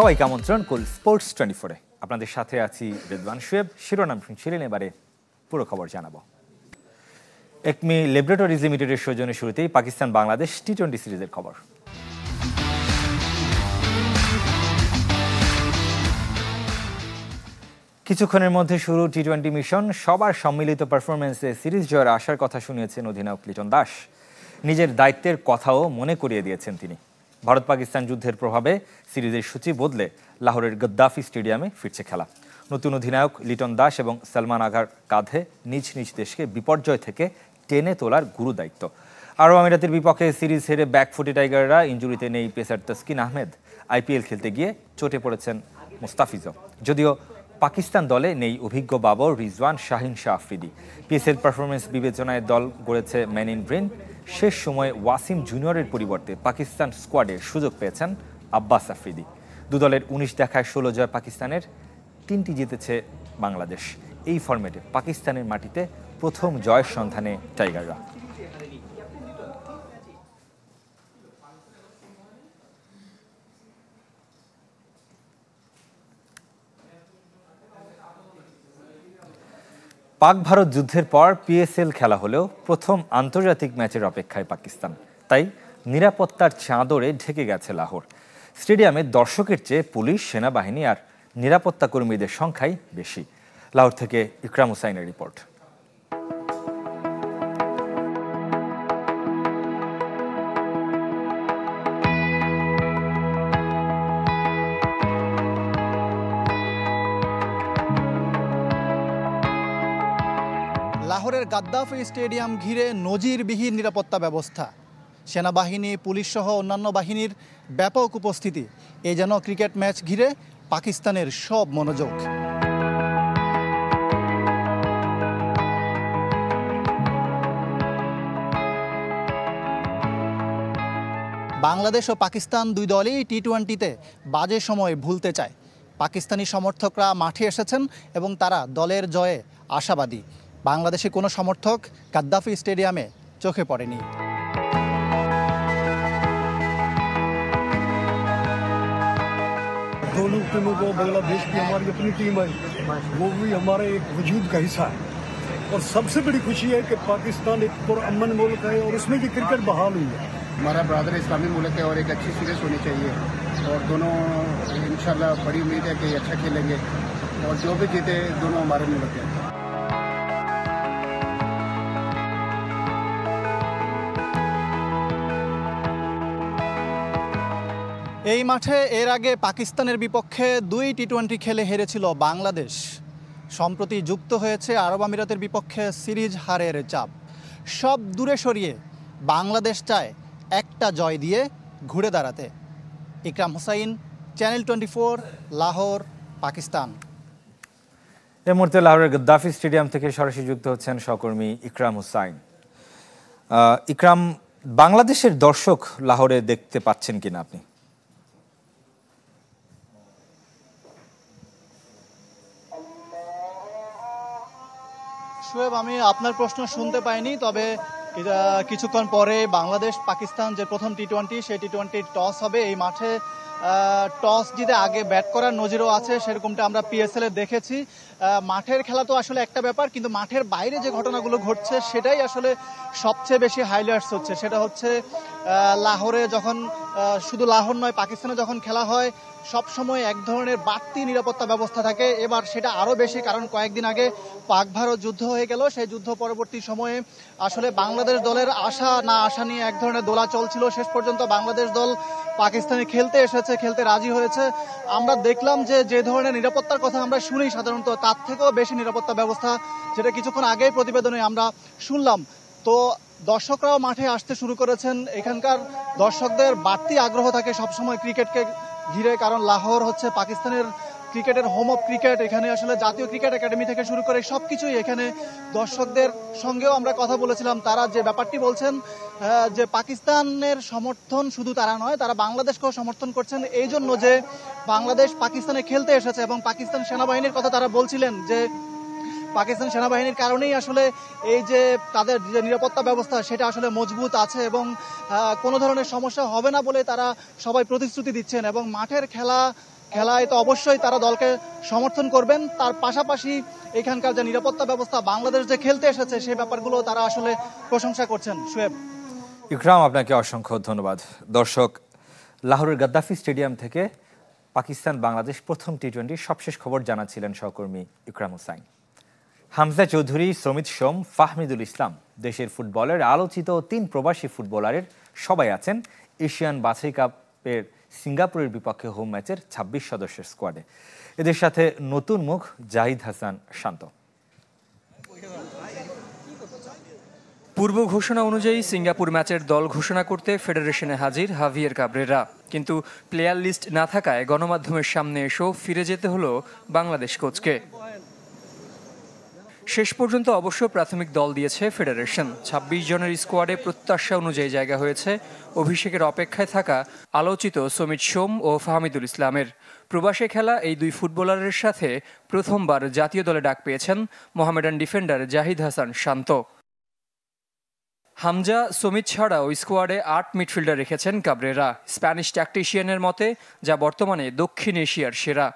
সবাইকে আমন্ত্রণ কুল স্পোর্টস 24-এ। আপনাদের সাথে আছি রেদওয়ান শুয়েব। শিরোনাম শুনছিলেন, এবারে পুরো খবর জানাবো। একমি ল্যাবরেটরিজ লিমিটেডের সৌজন্যে শুরুতেই পাকিস্তান বাংলাদেশ টি-20 সিরিজের খবর। কিছুক্ষণের মধ্যে শুরু টি-20 মিশন। সবার সম্মিলিত পারফরমেন্সে সিরিজ জয়ের আশার কথা শুনিয়েছেন অধিনায়ক লিটন দাস। নিজের দায়িত্বের কথাও মনে করিয়ে দিয়েছেন তিনি। ভারত পাকিস্তান যুদ্ধের প্রভাবে সিরিজের সূচি বদলে লাহোরের গদ্দাফি স্টেডিয়ামে ফিরছে খেলা। নতুন অধিনায়ক লিটন দাস এবং সালমান আগার কাঁধে নিজ নিজ দেশকে বিপর্যয় থেকে টেনে তোলার গুরু দায়িত্ব। আরব আমিরাতের বিপক্ষে সিরিজ হেরে ব্যাকফুটে টাইগাররা। ইনজুরিতে নেই পেসার তাসকিন আহমেদ। আইপিএল খেলতে গিয়ে চোটে পড়েছেন মুস্তাফিজও। যদিও পাকিস্তান দলে নেই অভিজ্ঞ বাবর, রিজওয়ান, শাহিন শাহ আফ্রিদি। পিএসএল পারফরমেন্স বিবেচনায় দল গড়েছে ম্যান ইন গ্রিন। শেষ সময়ে ওয়াসিম জুনিয়রের পরিবর্তে পাকিস্তান স্কোয়াডের সুযোগ পেয়েছেন আব্বাস আফ্রিদি। দুদলের 19 দেখায় 16 জয় পাকিস্তানের, 3টি জিতেছে বাংলাদেশ। এই ফরম্যাটে পাকিস্তানের মাটিতে প্রথম জয়ের সন্ধানে টাইগাররা। পাক ভারত যুদ্ধের পর পিএসএল খেলা হলেও প্রথম আন্তর্জাতিক ম্যাচের অপেক্ষায় পাকিস্তান। তাই নিরাপত্তার চাদরে ঢেকে গেছে লাহোর। স্টেডিয়ামে দর্শকের চেয়ে পুলিশ, সেনাবাহিনী আর নিরাপত্তা কর্মীদের সংখ্যাই বেশি। লাহোর থেকে ইকরাম হুসাইনের রিপোর্ট। লাহোরের গাদ্দাফি স্টেডিয়াম ঘিরে নজিরবিহীন নিরাপত্তা ব্যবস্থা, সেনাবাহিনী, পুলিশ সহ অন্যান্য বাহিনীর ব্যাপক উপস্থিতি। এ যেন ক্রিকেট ম্যাচ ঘিরে পাকিস্তানের সব মনোযোগ। বাংলাদেশ ও পাকিস্তান দুই দলই টি-20তে বাজে সময় ভুলতে চায়। পাকিস্তানি সমর্থকরা মাঠে এসেছেন এবং তারা দলের জয়ে আশাবাদী। বাংলাদেশে কোনো সমর্থক গাদ্দাফি স্টেডিয়ামে চোখে পড়েনি। दोनों टीमों को, बांग्लादेश की हमारी अपनी टीम है, वो भी हमारे एक वजूद का हिस्सा है। और सबसे बड़ी खुशी है कि पाकिस्तान एक पुरअमन मुल्क है और उसमें भी क्रिकेट बहाल हुई है। हमारा ब्रदर इस्लामी मुल्क है और एक अच्छी सीरीज होनी चाहिए और दोनों इंशाल्लाह बड़ी उम्मीद है कि अच्छा खेलेंगे और जो भी जीते दोनों हमारे मुल्क हैं। এই মাঠে এর আগে পাকিস্তানের বিপক্ষে 2 টি-20 খেলে হেরেছিল বাংলাদেশ। সম্প্রতি যুক্ত হয়েছে আরব আমিরাতের বিপক্ষে সিরিজ হারের চাপ। সব দূরে সরিয়ে বাংলাদেশ চায় একটা জয় দিয়ে ঘুরে দাঁড়াতে। ইকরাম হুসাইন, চ্যানেল 24, লাহোর, পাকিস্তান। এই মুহূর্তে লাহোরের গদ্দাফি স্টেডিয়াম থেকে সরাসরি যুক্ত হচ্ছেন সহকর্মী ইকরাম হুসাইন। ইকরাম, বাংলাদেশের দর্শক লাহোরে দেখতে পাচ্ছেন কিনা আপনি? শোয়েব, আমি আপনার প্রশ্ন শুনতে পাইনি, তবে কিছুক্ষণ পরে বাংলাদেশ পাকিস্তান যে প্রথম টি-20 সেই টি-20 টস হবে। এই মাঠে টস জিতে আগে ব্যাট করার নজিরও আছে, সেরকমটা আমরা পিএসএল-এ দেখেছি। মাঠের খেলা তো আসলে একটা ব্যাপার, কিন্তু মাঠের বাইরে যে ঘটনাগুলো ঘটছে সেটাই আসলে সবচেয়ে বেশি হাইলাইটস হচ্ছে। সেটা হচ্ছে লাহোরে যখন, শুধু লাহোর নয়, পাকিস্তানে যখন খেলা হয় সবসময় এক ধরনের বাড়তি নিরাপত্তা ব্যবস্থা থাকে। এবার সেটা আরও বেশি, কারণ কয়েকদিন আগে পাক ভারত যুদ্ধ হয়ে গেল। সেই যুদ্ধ পরবর্তী সময়ে আসলে বাংলাদেশ দলের আশা না আশা নিয়ে এক ধরনের দোলাচল ছিল। শেষ পর্যন্ত বাংলাদেশ দল পাকিস্তানে খেলতে এসেছে, খেলতে রাজি হয়েছে। আমরা দেখলাম যে ধরনের নিরাপত্তার কথা আমরা শুনি সাধারণত, তার থেকেও বেশি নিরাপত্তা ব্যবস্থা, যেটা কিছুক্ষণ আগেই প্রতিবেদনে আমরা শুনলাম। তো দর্শকরাও মাঠে আসতে শুরু করেছেন। এখানকার দর্শকদের বাড়তি আগ্রহ থাকে সবসময় ক্রিকেটকে ঘিরে, কারণ লাহোর হচ্ছে পাকিস্তানের ক্রিকেটের হোম অফ ক্রিকেট। এখানে আসলে জাতীয় ক্রিকেট একাডেমি থেকে শুরু করে সবকিছুই এখানে। দর্শকদের সঙ্গেও আমরা কথা বলেছিলাম, তারা যে ব্যাপারটি বলছেন যে পাকিস্তানের সমর্থন শুধু তারা নয়, তারা বাংলাদেশকেও সমর্থন করছেন এই জন্য যে বাংলাদেশ পাকিস্তানে খেলতে এসেছে। এবং পাকিস্তান সেনাবাহিনীর কথা তারা বলছিলেন যে পাকিস্তান সেনাবাহিনীর কারণেই আসলে এই যে তাদের যে নিরাপত্তা ব্যবস্থা সেটা আসলে মজবুত আছে এবং কোনো ধরনের সমস্যা হবে না বলে তারা সবাই প্রতিশ্রুতি দিচ্ছেন। এবং মাঠের খেলা খেলায় তো অবশ্যই তারা দলকে সমর্থন করবেন। তার পাশাপাশি এখানকার যে নিরাপত্তা ব্যবস্থা, বাংলাদেশ যে খেলতে এসেছে সেই ব্যাপারগুলো তারা আসলে প্রশংসা করছেন। শুয়েব। ইকরাম, আপনাকে অসংখ্য ধন্যবাদ। দর্শক, লাহোরের গাদ্দাফি স্টেডিয়াম থেকে পাকিস্তান বাংলাদেশ প্রথম টি-20 সবশেষ খবর জানাচ্ছিলেন সহকর্মী ইকরাম হুসাইন। হামজা চৌধুরী, সমিত সোম, ফাহমিদুল ইসলাম, দেশের ফুটবলের আলোচিত 3 প্রবাসী ফুটবলারের সবাই আছেন এশিয়ান বাছাই কাপের সিঙ্গাপুরের বিপক্ষে হোম ম্যাচের 26 সদস্যের স্কোয়াডে। এদের সাথে নতুন মুখ জাহিদ হাসান শান্ত। পূর্ব ঘোষণা অনুযায়ী সিঙ্গাপুর ম্যাচের দল ঘোষণা করতে ফেডারেশনে হাজির হাভিয়ের কাবরেরা, কিন্তু প্লেয়ার লিস্ট না থাকায় গণমাধ্যমের সামনে এসেও ফিরে যেতে হলো বাংলাদেশ কোচকে। শেষ পর্যন্ত অবশ্য প্রাথমিক দল দিয়েছে ফেডারেশন। 26 জনের স্কোয়াডে প্রত্যাশা অনুযায়ী জায়গা হয়েছে অভিষেকের অপেক্ষায় থাকা আলোচিত সমিত সোম ও ফাহমিদুল ইসলামের। প্রবাসে খেলা এই 2 ফুটবলারের সাথে প্রথমবার জাতীয় দলে ডাক পেয়েছেন মোহামেডান ডিফেন্ডার জাহিদ হাসান শান্ত। হামজা, সমিত ছাড়াও স্কোয়াডে 8 মিডফিল্ডার রেখেছেন কাবরেরা। স্প্যানিশ ট্যাকটিশিয়ানের মতে যা বর্তমানে দক্ষিণ এশিয়ার সেরা।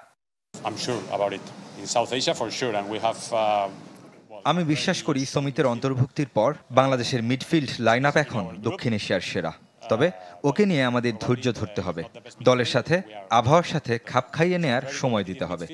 আমি বিশ্বাস করি সমিতের অন্তর্ভুক্তির পর বাংলাদেশের মিডফিল্ড লাইন আপ এখন দক্ষিণ এশিয়ার সেরা। তবে ওকে নিয়ে আমাদের ধৈর্য ধরতে হবে, দলের সাথে আবহাওয়ার সাথে খাপ খাইয়ে নেয়ার সময় দিতে হবে।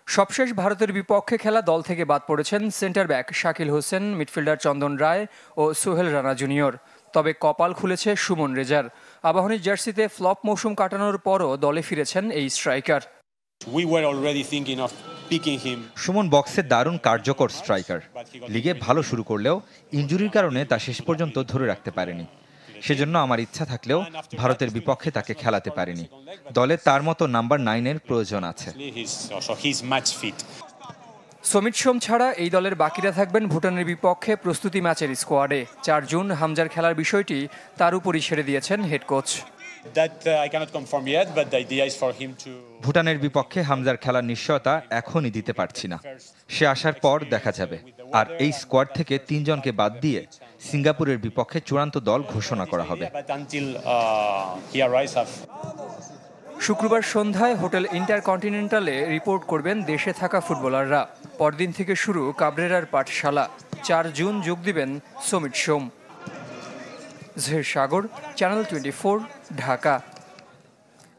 সবশেষ ভারতের বিপক্ষে খেলা দল থেকে বাদ পড়েছেন centre back Shakil Hossain, midfielder Chandan Roy ও সোহেল রানা জুনিয়র। তবে কপাল খুলেছে সুমন রেজার। আবাহনীর জার্সিতে ফ্লপ মৌসুম কাটানোর পরও দলে ফিরেছেন এই স্ট্রাইকার। সুমন বক্সে দারুণ কার্যকর স্ট্রাইকার। লিগে ভালো শুরু করলেও ইনজুরির কারণে তা শেষ পর্যন্ত ধরে রাখতে পারেনি। সেজন্য আমার ইচ্ছা থাকলেও ভারতের বিপক্ষে তাকে খেলাতে পারেনি। দলে তার মতো নাম্বার 9-এর প্রয়োজন আছে। সমিত সোম ছাড়া এই দলের বাকিরা থাকবেন ভুটানের বিপক্ষে প্রস্তুতি ম্যাচের স্কোয়াডে। 4 জুন হামজার খেলার বিষয়টি তার উপরই ছেড়ে দিয়েছেন হেড কোচ। ভুটানের বিপক্ষে হামজার খেলার নিশ্চয়তা এখনই দিতে পারছি না। সে আসার পর দেখা যাবে। আর এই স্কোয়াড থেকে 3 জনকে বাদ দিয়ে সিঙ্গাপুরের বিপক্ষে চূড়ান্ত দল ঘোষণা করা হবে। শুক্রবার সন্ধ্যায় হোটেল ইন্টারকন্টিনেন্টালে রিপোর্ট করবেন দেশে থাকা ফুটবলাররা। পরদিন থেকে শুরু কাবরেরার পাঠশালা। 4 জুন যোগ দিবেন সমিত সোম। জহির সাগর, চ্যানেল 24, ঢাকা।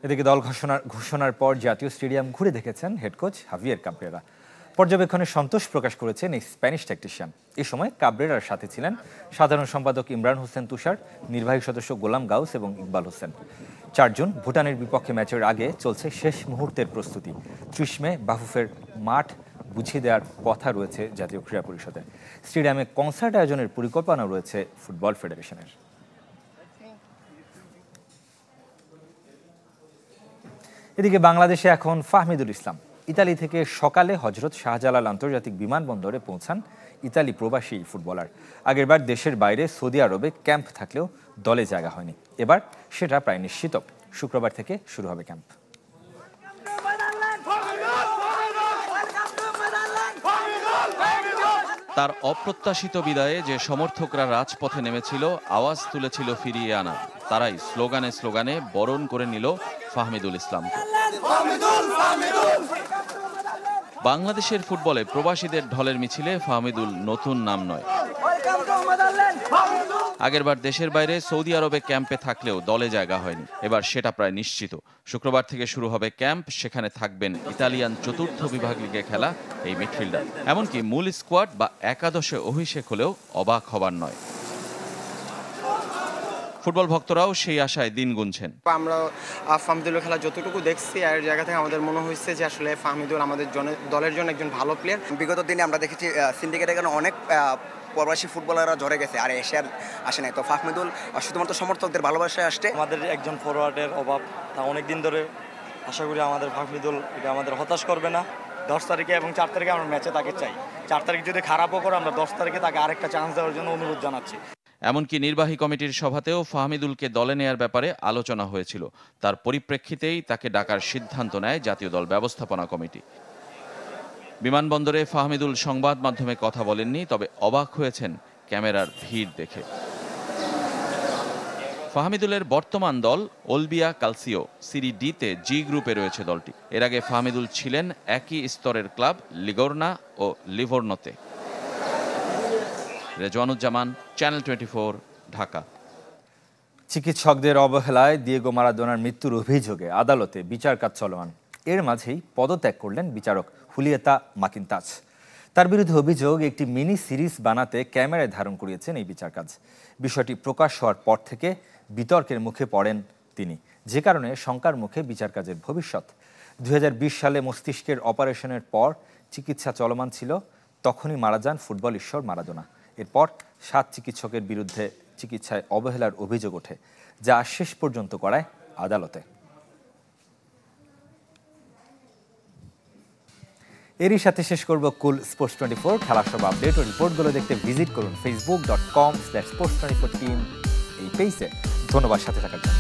এদিকে দল ঘোষণার পর জাতীয় স্টেডিয়াম ঘুরে দেখেছেন হেড কোচ হাভিয়ের কাবরেরা। পর্যবেক্ষণে সন্তোষ প্রকাশ করেছেন এই স্প্যানিশ ট্যাকটিশিয়ান। এ সময় কাবরেরার সাথে ছিলেন সাধারণ সম্পাদক ইমরান হোসেন তুষার, নির্বাহী সদস্য গোলাম গাউস এবং ইকবাল হোসেন। 4 জুন ভুটানের বিপক্ষে ম্যাচের আগে চলছে শেষ মুহূর্তের প্রস্তুতি। 30 মে বাফুফের মাঠ বুঝিয়ে দেওয়ার কথা রয়েছে জাতীয় ক্রীড়া পরিষদের। স্টেডিয়ামে কনসার্ট আয়োজনের পরিকল্পনা রয়েছে ফুটবল ফেডারেশনের। এদিকে বাংলাদেশে এখন ফাহমিদুল ইসলাম। ইতালি থেকে সকালে হজরত শাহজালাল আন্তর্জাতিক বিমানবন্দরে পৌঁছান ইতালি প্রবাসী ফুটবলার। আগেরবার দেশের বাইরে সৌদি আরবে ক্যাম্প থাকলেও দলে জায়গা হয়নি। এবার সেটা প্রায় নিশ্চিত। শুক্রবার থেকে শুরু হবে ক্যাম্প। তার অপ্রত্যাশিত বিদায়ে যে সমর্থকরা রাজপথে নেমেছিল, আওয়াজ তুলেছিল ফিরিয়ে আনা, তারাই স্লোগানে স্লোগানে বরণ করে নিল ফাহমিদুল ইসলামকে। বাংলাদেশের ফুটবলে প্রবাসীদের ঢলের মিছিলে ফাহমিদুল নতুন নাম নয়। আগেরবার দেশের বাইরে সৌদি আরবে ক্যাম্পে থাকলেও দলে জায়গা হয়নি। এবার সেটা প্রায় নিশ্চিত। শুক্রবার থেকে শুরু হবে ক্যাম্প। সেখানে থাকবেন ইতালিয়ান 4র্থ বিভাগ লিগে খেলা এই মিডফিল্ডার। এমনকি মূল স্কোয়াড বা একাদশে অভিষেক হলেও অবাক হবার নয়। ফুটবল ভক্তরাও সেই আশায় দিন গুনছেন। আমরা ফাহমিদুলের খেলা যতটুকু দেখছি আর জায়গা থেকে আমাদের মনে হচ্ছে যে আসলে ফাহমিদুল আমাদের দলের জন্য একজন ভালো প্লেয়ার। বিগত দিনে আমরা দেখেছি সিন্ডিকেটে কেন অনেক প্রবাসী ফুটবলাররা ঝরে গেছে, আর এশিয়ার আসে নাই। তো ফাহমিদুল শুধুমাত্র সমর্থকদের ভালোবাসায় আসছে। আমাদের একজন ফরওয়ার্ডের অভাব, তা অনেকদিন ধরে। আশা করি আমাদের ফাহমিদুল এটা আমাদের হতাশ করবে না। 10 তারিখে এবং 4 তারিখে আমরা ম্যাচে তাকে চাই। 4 তারিখ যদি খারাপও করে আমরা 10 তারিখে তাকে আরেকটা চান্স দেওয়ার জন্য অনুরোধ জানাচ্ছি। এমনকি নির্বাহী কমিটির সভাতেও ফাহমিদুলকে দলে নেয়ার ব্যাপারে আলোচনা হয়েছিল। তার পরিপ্রেক্ষিতেই তাকে ডাকার সিদ্ধান্ত নেয় জাতীয় দল ব্যবস্থাপনা কমিটি। বিমানবন্দরে ফাহমিদুল সংবাদ মাধ্যমে কথা বলেননি, তবে অবাক হয়েছেন ক্যামেরার ভিড় দেখে। ফাহমিদুলের বর্তমান দল ওলবিয়া কালসিও সিরি ডিতে জি গ্রুপে রয়েছে দলটি। এর আগে ফাহমিদুল ছিলেন একই স্তরের ক্লাব লিগোর্না ও লিভোর্নোতে। রেজওয়ানুজ্জামান, চ্যানেল 24, ঢাকা। চিকিৎসকদের অবহেলায় দিয়েগো মারাদোনার মৃত্যুর অভিযোগে আদালতে বিচার কাজ চলমান। এর মাঝেই পদত্যাগ করলেন বিচারক হুলিয়েতা মাকিন্তাজ। তার বিরুদ্ধে অভিযোগ, একটি মিনি সিরিজ বানাতে ক্যামেরায় ধারণ করিয়েছেন এই বিচার কাজ। বিষয়টি প্রকাশ হওয়ার পর থেকে বিতর্কের মুখে পড়েন তিনি, যে কারণে শঙ্কার মুখে বিচার কাজের ভবিষ্যৎ। 2020 সালে মস্তিষ্কের অপারেশনের পর চিকিৎসা চলমান ছিল, তখনই মারা যান ফুটবল ঈশ্বর মারাদোনা। এরপর 7 চিকিৎসকের বিরুদ্ধে চিকিৎসায় অবহেলার অভিযোগ ওঠে, যা শেষ পর্যন্ত করায় আদালতে। এরই সাথে শেষ করব কুল স্পোর্টস 24। খেলার সব আপডেট ও রিপোর্টগুলো দেখতে ভিজিট করুন facebook.com/sports24team এই পেজে। ধন্যবাদ সাথে থাকার জন্য।